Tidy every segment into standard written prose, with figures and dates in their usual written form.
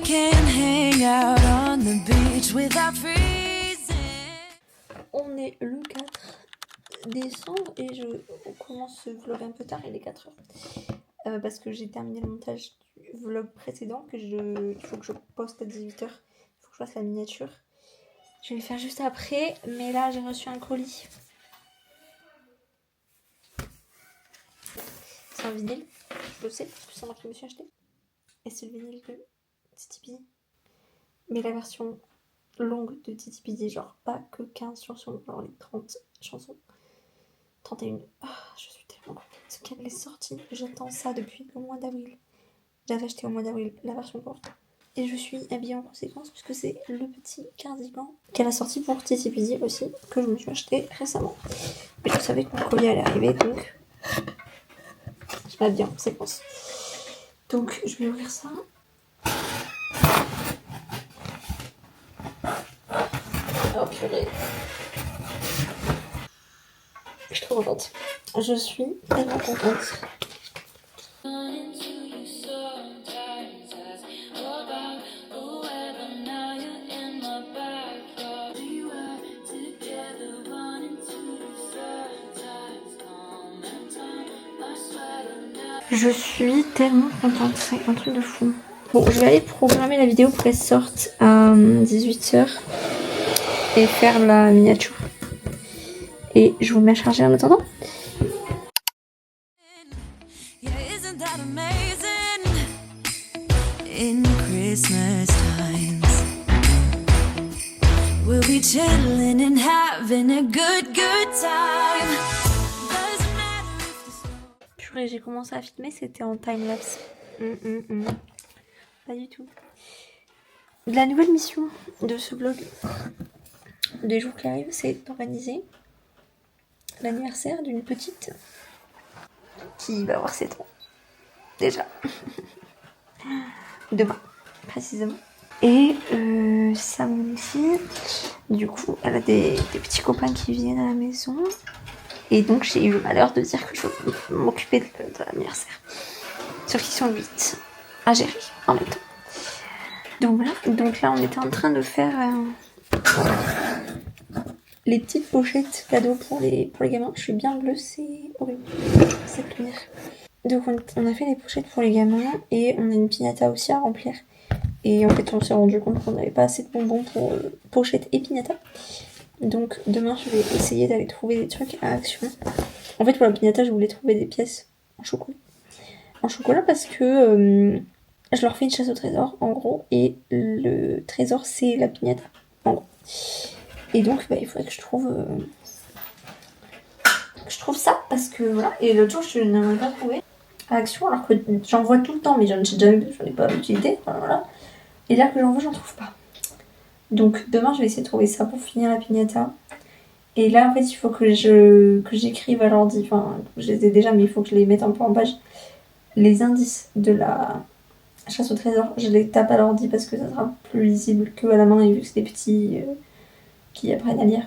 can hang out on the beach without freezing. On est le 4 décembre et je commence ce vlog un peu tard, il est 4h. Parce que j'ai terminé le montage du vlog précédent, il faut que je poste à 18h. Il faut que je fasse la miniature. Je vais le faire juste après, mais là j'ai reçu un colis. C'est un vinyle, je le sais, parce que c'est moi qui me suis acheté. Et c'est le vinyle de Titi Pizzi. Mais la version longue de Titi Pizzi, genre pas que 15 chansons, genre les 30 chansons. 31. Ah, je suis tellement contente qu'elle est sortie. J'attends ça depuis le mois d'avril. J'avais acheté au mois d'avril la version courte. Et je suis habillée en conséquence puisque c'est le petit cardigan qu'elle a sorti pour Titi Pizzi aussi, que je me suis acheté récemment. Mais je savais que mon colis allait arriver, donc je m'habille en conséquence. Donc je vais ouvrir ça. Oh purée. Je suis trop contente. Je suis tellement contente. Je suis tellement contente, c'est un truc de fou. Bon, je vais aller programmer la vidéo pour qu'elle sorte à 18h et faire la miniature. Et je vous mets à charger en attendant. Yeah, isn't that amazing? In Christmas times, we'll be chilling and having a good time. Doesn't matter if the snow. Purée, j'ai commencé à filmer, c'était en time-lapse. Pas du tout. La nouvelle mission de ce vlog des jours qui arrivent, c'est d'organiser l'anniversaire d'une petite qui va avoir 7 ans. Déjà. Demain, précisément. Et samedi, du coup, elle a des petits copains qui viennent à la maison. Et donc, j'ai eu le malheur de dire que je vais m'occuper de l'anniversaire. Sauf qu'ils sont 8 à gérer en même temps. Donc voilà. Donc là, on était en train de faire les petites pochettes cadeaux pour les gamins. Je suis bien bleue, c'est horrible. C'est clair. Donc on a fait les pochettes pour les gamins et on a une piñata aussi à remplir. Et en fait on s'est rendu compte qu'on n'avait pas assez de bonbons pour pochette et piñata. Donc demain je vais essayer d'aller trouver des trucs à Action. En fait pour la piñata je voulais trouver des pièces en chocolat. En chocolat parce que je leur fais une chasse au trésor en gros. Et le trésor c'est la piñata en gros. Et donc il faudrait que je trouve ça parce que voilà. Et l'autre jour je n'en ai pas trouvé à Action alors que j'en vois tout le temps mais j'en ai pas l'utilité. Voilà. Et là que j'en vois j'en trouve pas. Donc demain je vais essayer de trouver ça pour finir la piñata. Et là en fait il faut que j'écrive à l'ordi, enfin je les ai déjà mais il faut que je les mette un peu en page. Les indices de la chasse au trésor, je les tape à l'ordi parce que ça sera plus lisible que à la main et vu que c'est des petits qui apprennent à lire,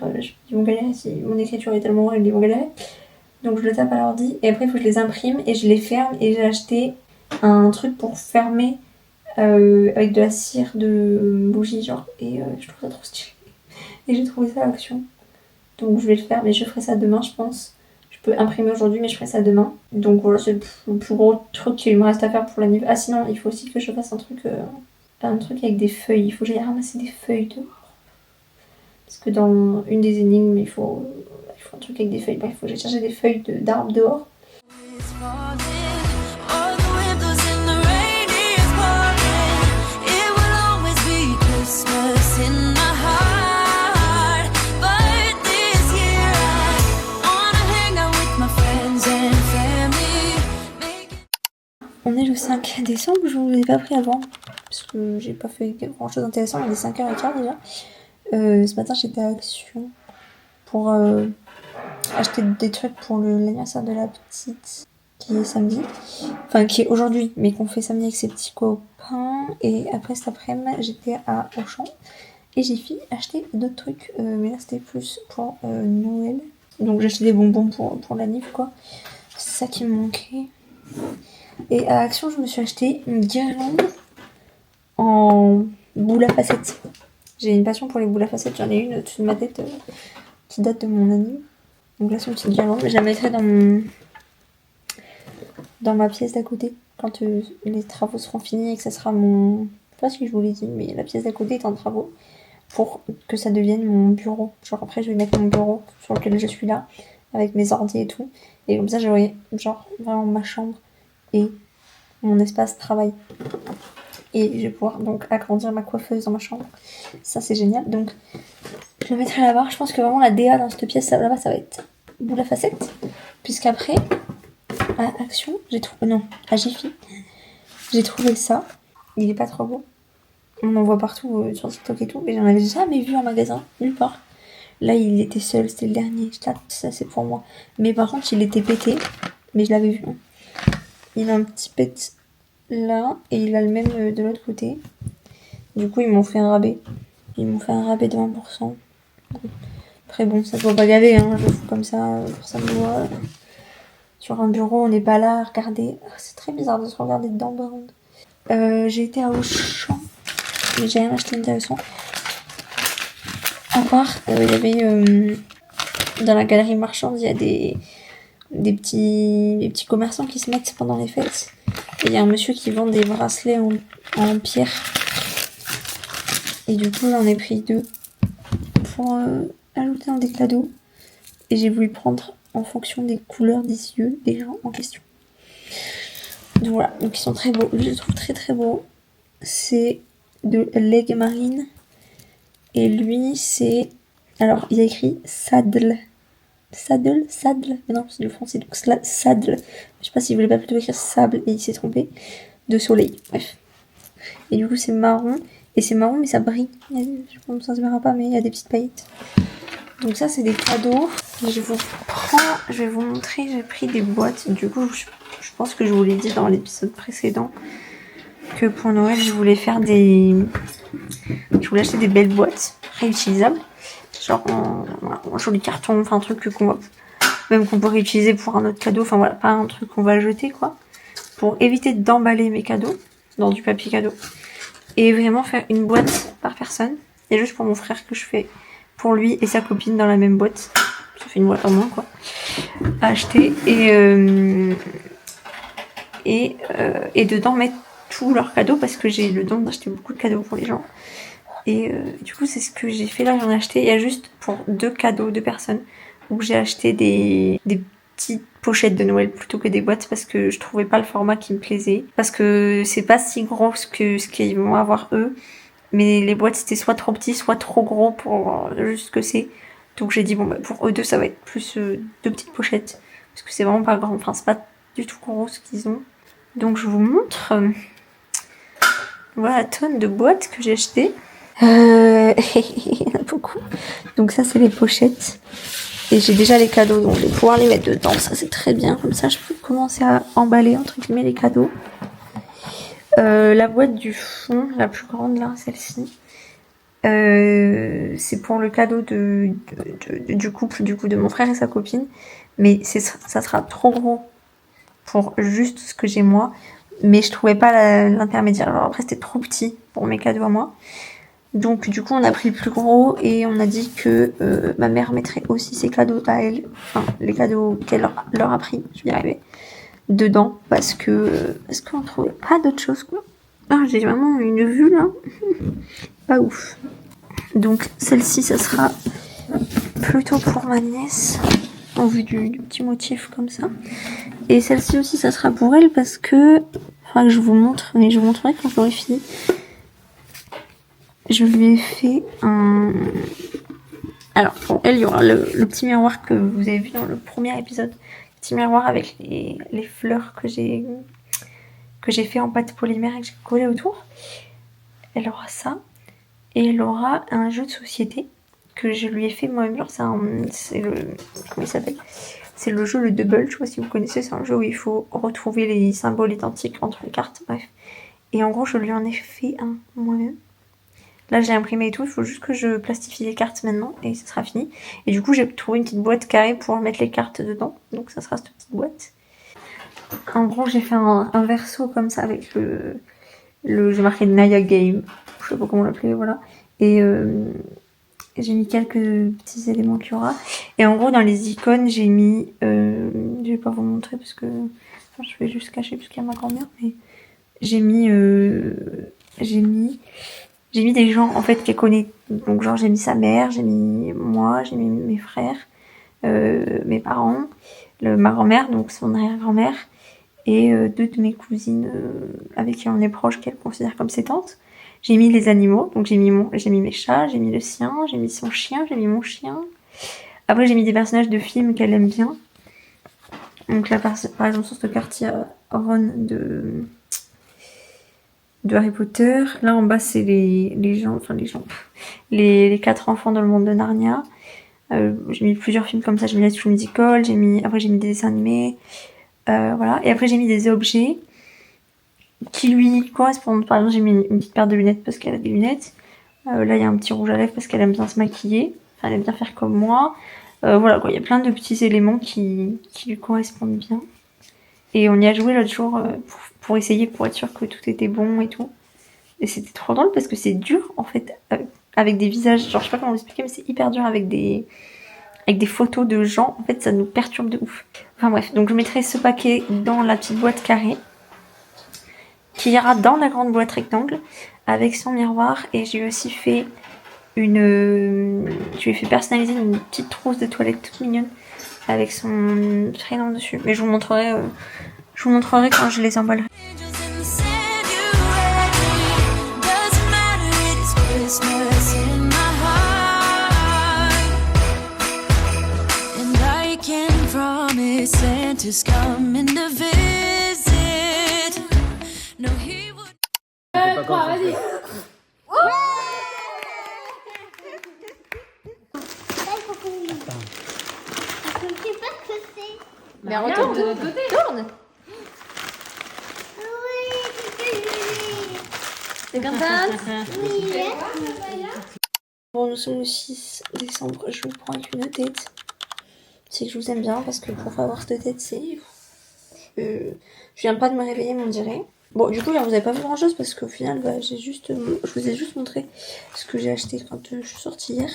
ils vont galérer si mon écriture est tellement horrible, ils vont galérer. Donc je le tape à l'ordi et après il faut que je les imprime et je les ferme et j'ai acheté un truc pour fermer avec de la cire de bougie genre et je trouve ça trop stylé. Et j'ai trouvé ça à Action. Donc je vais le faire mais je ferai ça demain je pense. Je peux imprimer aujourd'hui mais je ferai ça demain. Donc voilà c'est le plus gros truc qu'il me reste à faire pour l'anniversaire. Ah sinon il faut aussi que je fasse un truc avec des feuilles. Il faut que j'aille ramasser des feuilles dehors. Parce que dans une des énigmes il faut un truc avec des feuilles. Bref, il faut que j'aille chercher des feuilles d'arbres dehors. On est le 5 décembre, je vous ai pas pris avant, parce que j'ai pas fait grand chose d'intéressant, il est 5h15 déjà. Ce matin j'étais à Action pour acheter des trucs pour l'anniversaire de la petite, qui est samedi, enfin qui est aujourd'hui, mais qu'on fait samedi avec ses petits copains. Et après cet après-midi j'étais à Auchan, et j'ai fini acheter d'autres trucs, mais là c'était plus pour Noël. Donc j'ai acheté des bonbons pour la nif quoi, c'est ça qui me manquait. Et à Action, je me suis acheté une guirlande en boules à facettes. J'ai une passion pour les boules à facettes. J'en ai une au-dessus de ma tête qui date de mon année. Donc là, c'est une petite guirlande. Mais je la mettrai dans ma pièce d'à côté. Quand les travaux seront finis et que ça sera mon... Je sais pas si je vous l'ai dit, mais la pièce d'à côté est en travaux. Pour que ça devienne mon bureau. Genre après, je vais mettre mon bureau sur lequel je suis là. Avec mes ordi et tout. Et comme ça, j'aurai genre vraiment ma chambre et mon espace travail. Et je vais pouvoir donc agrandir ma coiffeuse dans ma chambre. Ça, c'est génial. Donc, je le mettrai là-bas. Je pense que vraiment la DA dans cette pièce là-bas, ça va être boule à facettes. Puisqu'après, à Action, j'ai trouvé... Non, à Jiffy, j'ai trouvé ça. Il est pas trop beau. On en voit partout sur TikTok et tout. Mais j'en avais jamais vu en magasin, nulle part. Là, il était seul, c'était le dernier. Là, ça, c'est pour moi. Mais par contre, il était pété. Mais je l'avais vu. Il a un petit pet là. Et il a le même de l'autre côté. Du coup, ils m'ont fait un rabais. Ils m'ont fait un rabais de 20%. Après, bon, ça se voit pas gaver. Hein. Je le fous comme ça. Pour ça me voit. Sur un bureau, on n'est pas là à regarder. C'est très bizarre de se regarder dedans, par contre. J'ai été à Auchan. Mais j'ai rien acheté intéressant. À part, il y avait dans la galerie marchande, il y a des petits commerçants qui se mettent pendant les fêtes. Et il y a un monsieur qui vend des bracelets en pierre. Et du coup, j'en ai pris 2 pour ajouter dans des cadeaux. Et j'ai voulu prendre en fonction des couleurs des yeux des gens en question. Donc voilà, donc ils sont très beaux. Je les trouve très très beaux. C'est de Leg Marine. Et lui, c'est... Alors, il y a écrit Saddle. Saddle. Mais non, c'est du français, donc Saddle. Je sais pas s'il voulait pas plutôt écrire Sable, et il s'est trompé. De soleil, bref. Et du coup, c'est marron. Et c'est marron, mais ça brille. Je pense que ça se verra pas, mais il y a des petites paillettes. Donc ça, c'est des cadeaux. Je vais vous montrer, j'ai pris des boîtes. Du coup, je pense que je vous l'ai dit dans l'épisode précédent, que pour Noël, je voulais faire je voulais acheter des belles boîtes réutilisables, genre en joli carton, enfin un truc qu'on pourrait utiliser pour un autre cadeau, enfin voilà, pas un truc qu'on va jeter quoi, pour éviter d'emballer mes cadeaux dans du papier cadeau, et vraiment faire une boîte par personne, et juste pour mon frère que je fais pour lui et sa copine dans la même boîte, ça fait une boîte en moins quoi, à acheter, et dedans mettre tous leurs cadeaux, parce que j'ai le don d'acheter beaucoup de cadeaux pour les gens. Et du coup, c'est ce que j'ai fait là. J'en ai acheté. Il y a juste pour 2 cadeaux, 2 personnes, où j'ai acheté des petites pochettes de Noël plutôt que des boîtes, parce que je trouvais pas le format qui me plaisait. Parce que c'est pas si gros que ce qu'ils vont avoir eux. Mais les boîtes, c'était soit trop petit, soit trop gros pour juste ce que c'est. Donc j'ai dit, bon, bah, pour eux deux, ça va être plus 2 petites pochettes. Parce que c'est vraiment pas grand. Enfin, c'est pas du tout gros ce qu'ils ont. Donc je vous montre. Voilà la tonne de boîtes que j'ai achetées. Il y en a beaucoup. Donc ça, c'est les pochettes. Et j'ai déjà les cadeaux, donc je vais pouvoir les mettre dedans. Ça, c'est très bien. Comme ça, je peux commencer à emballer, entre guillemets, les cadeaux. La boîte du fond, la plus grande, là, celle-ci. C'est pour le cadeau du couple, du coup, de mon frère et sa copine. Mais ça sera trop gros pour juste ce que j'ai moi. Mais je trouvais pas l'intermédiaire. Alors après, c'était trop petit pour mes cadeaux à moi. Donc du coup, on a pris le plus gros et on a dit que ma mère mettrait aussi ses cadeaux à elle, enfin les cadeaux qu'elle leur a pris, je vais y arriver, dedans, parce qu'on trouvait pas d'autre chose quoi. Ah, j'ai vraiment une vue là, pas ouf. Donc celle-ci, ça sera plutôt pour ma nièce, en vue du petit motif comme ça. Et celle-ci aussi, ça sera pour elle parce que, enfin, je vous montre, mais je vous montrerai quand j'aurai fini. Je lui ai fait un... Alors, pour elle, il y aura le petit miroir que vous avez vu dans le premier épisode. Le petit miroir avec les fleurs que j'ai fait en pâte polymère et que j'ai collé autour. Elle aura ça. Et elle aura un jeu de société que je lui ai fait moi-même. Genre, c'est le... Comment il s'appelle ? C'est le jeu le double, je sais pas si vous connaissez. C'est un jeu où il faut retrouver les symboles identiques entre les cartes. Bref. Et en gros, je lui en ai fait un moi-même. Là, j'ai imprimé et tout, il faut juste que je plastifie les cartes maintenant et ça sera fini. Et du coup, j'ai trouvé une petite boîte carrée pour mettre les cartes dedans. Donc, ça sera cette petite boîte. En gros, j'ai fait un verso comme ça avec j'ai marqué Naya Game. je sais pas comment l'appeler, voilà. Et j'ai mis quelques petits éléments qu'il y aura. Et en gros, dans les icônes, j'ai mis... je vais pas vous montrer parce que... Enfin, je vais juste cacher puisqu'il y a ma grand-mère, mais... J'ai mis des gens, en fait, qu'elle connaît. Donc, genre, j'ai mis sa mère, j'ai mis moi, j'ai mis mes frères, mes parents, ma grand-mère, donc son arrière-grand-mère, et deux de mes cousines avec qui on est proche, qu'elle considère comme ses tantes. J'ai mis les animaux, donc j'ai mis mes chats, j'ai mis le sien, j'ai mis son chien, j'ai mis mon chien. Après j'ai mis des personnages de films qu'elle aime bien. Donc là par exemple sur cette carte il y a Ron de Harry Potter. Là en bas c'est les 4 enfants dans le monde de Narnia. J'ai mis plusieurs films comme ça, j'ai mis la School Musical, après j'ai mis des dessins animés. Voilà. Et après j'ai mis des objets qui lui correspondent. Par exemple, j'ai mis une petite paire de lunettes parce qu'elle a des lunettes. Là, il y a un petit rouge à lèvres parce qu'elle aime bien se maquiller. Enfin, elle aime bien faire comme moi. Voilà, quoi. Il y a plein de petits éléments qui lui correspondent bien. Et on y a joué l'autre jour pour essayer, pour être sûr que tout était bon et tout. Et c'était trop drôle parce que c'est dur, en fait, avec des visages. Genre, je sais pas comment vous expliquer, mais c'est hyper dur avec des photos de gens. En fait, ça nous perturbe de ouf. Enfin bref, donc je mettrai ce paquet dans la petite boîte carrée qui ira dans la grande boîte rectangle avec son miroir. Et j'ai aussi fait je lui ai fait personnaliser une petite trousse de toilette toute mignonne avec son prénom dessus. Mais je vous montrerai quand je les emballerai. Angels in the sand, you ready? Doesn't matter, it's Christmas in my heart. And I can promise Santa's coming to visit. No, he would. Vas-y. Mais retourne de l'autre côté. Tourne. C'est comme ça. Bon, nous sommes le 6 décembre, je vous prends avec une tête. C'est que je vous aime bien parce que pour avoir cette tête, c'est... je viens pas de me réveiller, mais on dirait. Bon, du coup, là, vous avez pas vu grand chose parce qu'au final, bah, je vous ai juste montré ce que j'ai acheté quand je suis sortie hier.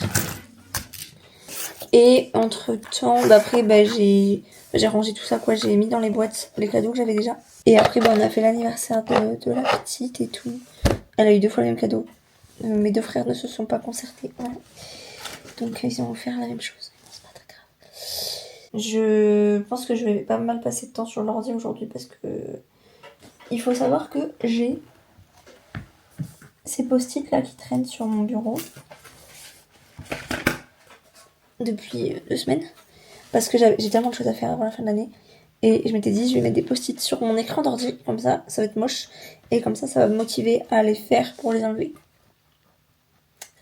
Et entre temps, après, bah, j'ai rangé tout ça, quoi. J'ai mis dans les boîtes les cadeaux que j'avais déjà. Et après, bah, on a fait l'anniversaire de la petite et tout. Elle a eu 2 fois le même cadeau. Mes 2 frères ne se sont pas concertés. Voilà. Donc, ils ont offert la même chose. C'est pas très grave. Je pense que je vais pas mal passer de temps sur l'ordi aujourd'hui parce que il faut savoir que j'ai ces post-it là qui traînent sur mon bureau depuis 2 semaines parce que j'ai tellement de choses à faire avant la fin de l'année et je m'étais dit je vais mettre des post-it sur mon écran d'ordi, comme ça va être moche et comme ça va me motiver à les faire pour les enlever.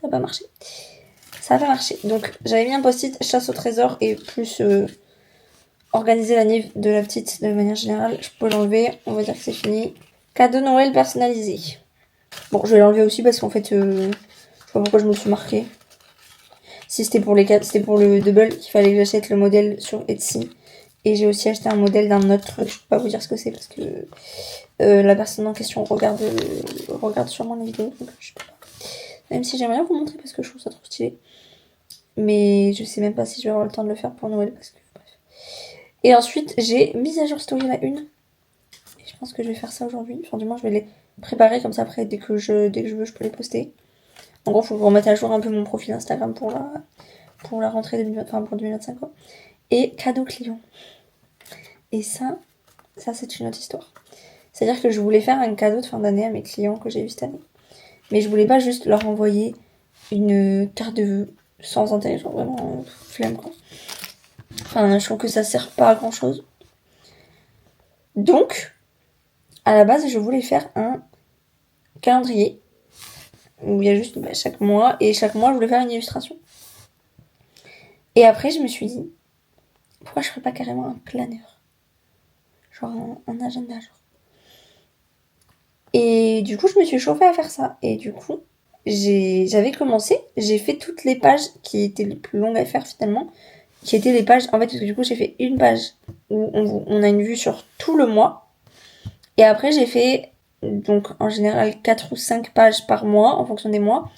Ça va pas marcher. Ça va pas marcher. Donc j'avais mis un post-it chasse au trésor et plus organiser la nif de la petite de manière générale. Je peux l'enlever, on va dire que c'est fini. Cadeau Noël personnalisé. Bon, je vais l'enlever aussi parce qu'en fait, je sais pas pourquoi je me suis marquée. Si c'était pour c'était pour le double qu'il fallait que j'achète le modèle sur Etsy. Et j'ai aussi acheté un modèle d'un autre truc. Je peux pas vous dire ce que c'est parce que la personne en question regarde sûrement les vidéos. Donc je peux pas. Même si j'aimerais bien vous montrer parce que je trouve ça trop stylé. Mais je sais même pas si je vais avoir le temps de le faire pour Noël parce que bref. Et ensuite, j'ai mise à jour story la une. Et je pense que je vais faire ça aujourd'hui. Enfin, du moins, je vais les préparer comme ça après. Dès que je veux, je peux les poster. En gros, il faut que je remette à jour un peu mon profil Instagram pour la rentrée 2020, pour 2025. Quoi. Et cadeau client. Et ça c'est une autre histoire. C'est-à-dire que je voulais faire un cadeau de fin d'année à mes clients que j'ai eu cette année. Mais je voulais pas juste leur envoyer une carte de vœux sans intérêt, genre vraiment flemme quoi. Enfin, je trouve que ça sert pas à grand chose. Donc, à la base, je voulais faire un calendrier où il y a juste chaque mois, et chaque mois, je voulais faire une illustration. Et après, je me suis dit, pourquoi je ferais pas carrément un planeur? Genre un agenda, genre. Et du coup, je me suis chauffée à faire ça. Et du coup, j'avais commencé, j'ai fait toutes les pages qui étaient les plus longues à faire finalement, qui étaient les pages, en fait, parce que du coup, j'ai fait une page où on a une vue sur tout le mois. Et après, j'ai fait Donc en général 4 ou 5 pages par mois en fonction des mois.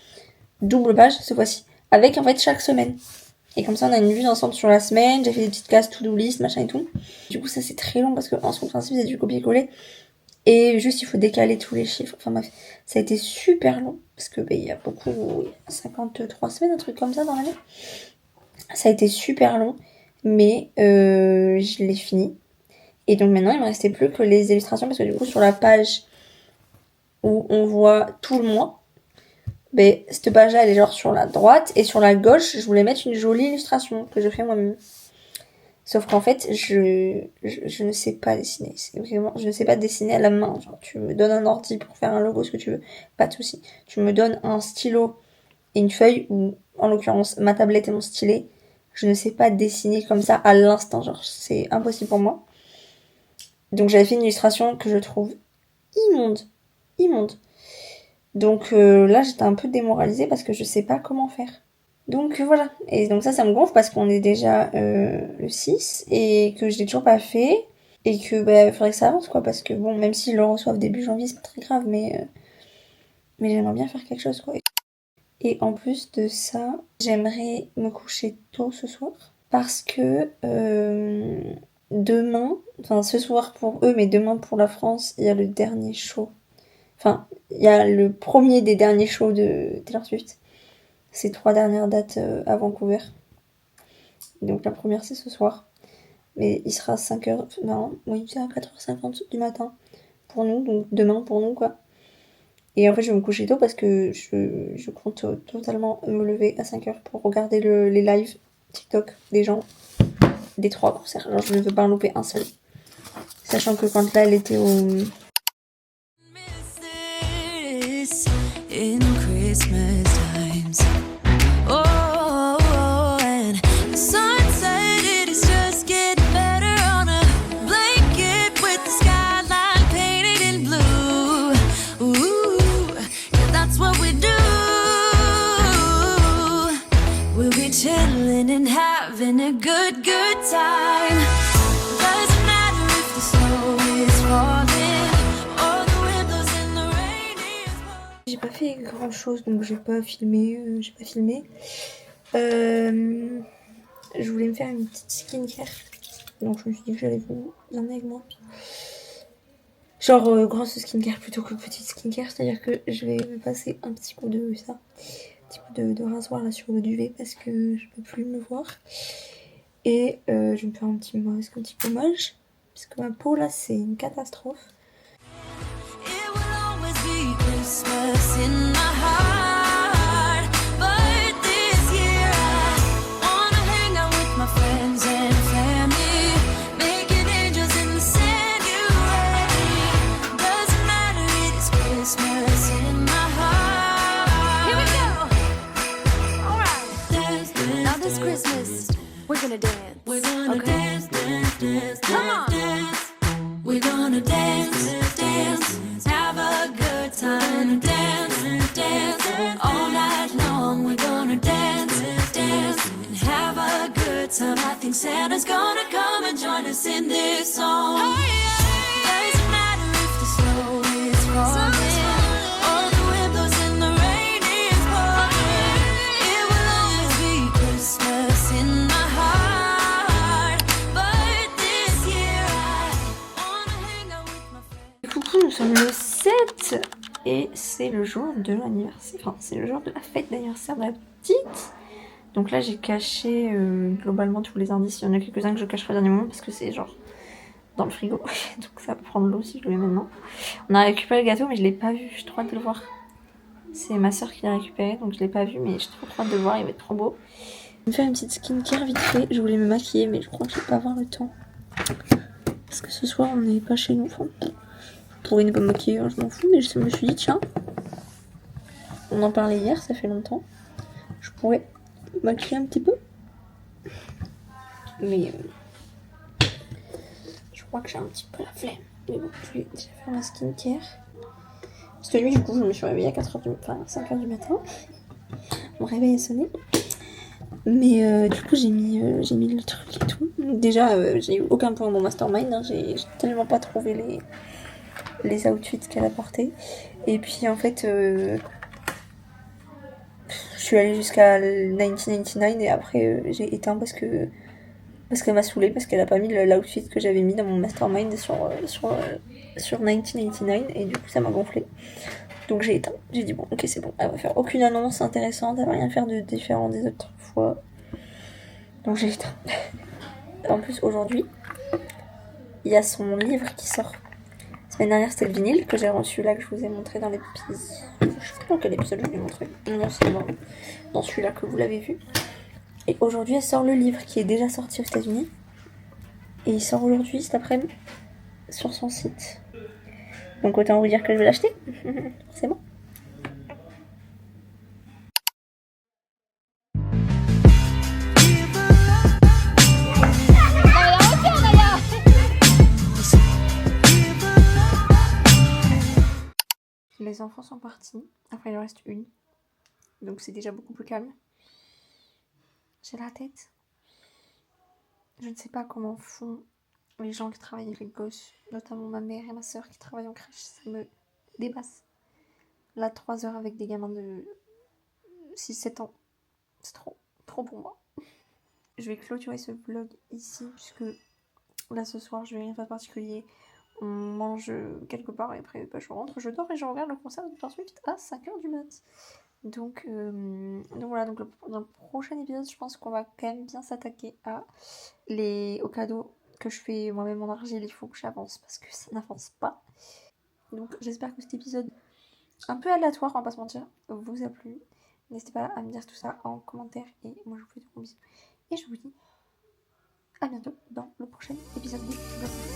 Double page ce fois-ci. Avec en fait chaque semaine. Et comme ça on a une vue d'ensemble sur la semaine. J'ai fait des petites cases to-do list, machin et tout. Du coup ça c'est très long parce qu'en son principe c'est du copier-coller. Et juste il faut décaler tous les chiffres. Enfin bref, ça a été super long. Parce que il y a beaucoup, 53 semaines, un truc comme ça dans l'année. Ça a été super long. Mais je l'ai fini. Et donc maintenant il me restait plus que les illustrations. Parce que du coup sur la page où on voit tout le mois, ben, cette page là elle est genre sur la droite. Et sur la gauche je voulais mettre une jolie illustration que je fais moi-même. Sauf qu'en fait, je ne sais pas dessiner. Vraiment, je ne sais pas dessiner à la main. Genre, tu me donnes un ordi pour faire un logo, ce que tu veux. Pas de souci. Tu me donnes un stylo et une feuille, ou en l'occurrence, ma tablette et mon stylet. Je ne sais pas dessiner comme ça à l'instant. Genre, c'est impossible pour moi. Donc, j'avais fait une illustration que je trouve immonde. Immonde. Donc là, j'étais un peu démoralisée parce que je sais pas comment faire. Donc voilà, et donc ça me gonfle parce qu'on est déjà le 6 et que je l'ai toujours pas fait et que bah faudrait que ça avance quoi, parce que bon, même s'ils le reçoivent début janvier c'est pas très grave, mais j'aimerais bien faire quelque chose quoi. Et en plus de ça, j'aimerais me coucher tôt ce soir parce que demain, enfin ce soir pour eux mais demain pour la France, il y a le dernier show. Enfin, il y a le premier des derniers shows de Taylor Swift. Ces 3 dernières dates à Vancouver. Donc la première c'est ce soir. Mais il sera 5h... Non, oui, c'est à 4h50 du matin pour nous. Donc demain pour nous quoi. Et en fait je vais me coucher tôt parce que je compte totalement me lever à 5h pour regarder les lives TikTok des gens. Des 3 concerts. Alors je ne veux pas en louper un seul. Sachant que quand là elle était au... In Christmas times. Oh, and the sunset, it is just getting better on a blanket with the skyline painted in blue. Ooh, yeah, that's what we do. We'll be chilling and having a good time. Doesn't matter if the snow is falling or the windows in the rain is pouring. J'ai pas fait grand chose donc j'ai pas filmé. Je voulais me faire une petite skincare. Donc je me suis dit que j'allais vous emmener avec moi. Genre grosse skincare plutôt que petite skincare. C'est-à-dire que je vais me passer un petit coup de ça. Un petit coup de rasoir là sur le duvet parce que je peux plus me voir. Et je vais me faire un petit masque, un petit gommage. Parce que ma peau là c'est une catastrophe. It will always be Christmas in my heart. But this year I wanna hang out with my friends and family, making angels in the sand. You ready? Doesn't matter, it is Christmas in my heart. Here we go. All right. Dance, dance, now this Christmas, we're gonna dance. We're gonna dance, dance, dance, come on. Dance. We're gonna dance, dance, have a good time, dance, dance, all night long. We're gonna dance, dance, and have a good time. I think Santa's gonna come and join us in this song. Doesn't matter if the snow is falling or the wind blows and the rain is pouring. It will always be Christmas in my heart. But this year I wanna hang out with my friends. Coucou, nous sommes le 7 et c'est le jour de l'anniversaire, enfin c'est le jour de la fête d'anniversaire de la petite. Donc là j'ai caché globalement tous les indices, il y en a quelques-uns que je cacherai au dernier moment parce que c'est genre dans le frigo, donc ça va prendre l'eau si je le mets maintenant. On a récupéré le gâteau mais je l'ai pas vu, j'ai trop hâte de le voir. C'est ma soeur qui l'a récupéré donc je l'ai pas vu mais j'ai trop hâte de le voir, il va être trop beau. Je vais me faire une petite skincare vite fait, je voulais me maquiller mais je crois que je vais pas avoir le temps. Parce que ce soir on n'est pas chez nous, enfin... Je pourrais ne pas me maquiller, je m'en fous, mais je me suis dit, tiens, on en parlait hier, ça fait longtemps, je pourrais me maquiller un petit peu. Mais je crois que j'ai un petit peu la flemme. Mais bon, je vais déjà faire ma skincare. Cette nuit, du coup, je me suis réveillée à 5h du matin. Mon réveil a sonné. Mais du coup, j'ai mis le truc et tout. Donc déjà, j'ai eu aucun point dans mon mastermind. Hein. J'ai tellement pas trouvé les outfits qu'elle a portés. Et puis en fait, je suis allée jusqu'à 1999 et après j'ai éteint parce qu'elle m'a saoulée, parce qu'elle a pas mis l'outfit que j'avais mis dans mon mastermind sur 1999 et du coup ça m'a gonflé. Donc j'ai éteint. J'ai dit bon ok c'est bon, elle va faire aucune annonce intéressante, elle va rien faire de différent des autres fois. Donc j'ai éteint. En plus aujourd'hui, il y a son livre qui sort. La semaine dernière c'était le vinyle que j'ai reçu là, que je vous ai montré dans l'épisode. Je sais pas dans quel épisode je vous ai montré. Non c'est dans celui-là que vous l'avez vu. Et aujourd'hui elle sort le livre qui est déjà sorti aux États-Unis. Et il sort aujourd'hui cet après-midi sur son site. Donc autant vous dire que je vais l'acheter. C'est bon. Les enfants sont partis. Après il en reste une. Donc c'est déjà beaucoup plus calme. J'ai la tête. Je ne sais pas comment font les gens qui travaillent avec les gosses, notamment ma mère et ma soeur qui travaillent en crèche. Ça me dépasse. Là, 3 heures avec des gamins de 6-7 ans. C'est trop pour moi. Je vais clôturer ce vlog ici, puisque là ce soir je vais rien faire de particulier. On mange quelque part et après je rentre, je dors et je regarde le concert de Taylor Swift à 5h du mat. Donc voilà, donc dans le prochain épisode, je pense qu'on va quand même bien s'attaquer aux cadeaux que je fais moi-même en argile. Il faut que j'avance parce que ça n'avance pas. Donc j'espère que cet épisode un peu aléatoire, on va pas se mentir, vous a plu. N'hésitez pas à me dire tout ça en commentaire et moi je vous fais de gros bisous. Et je vous dis à bientôt dans le prochain épisode de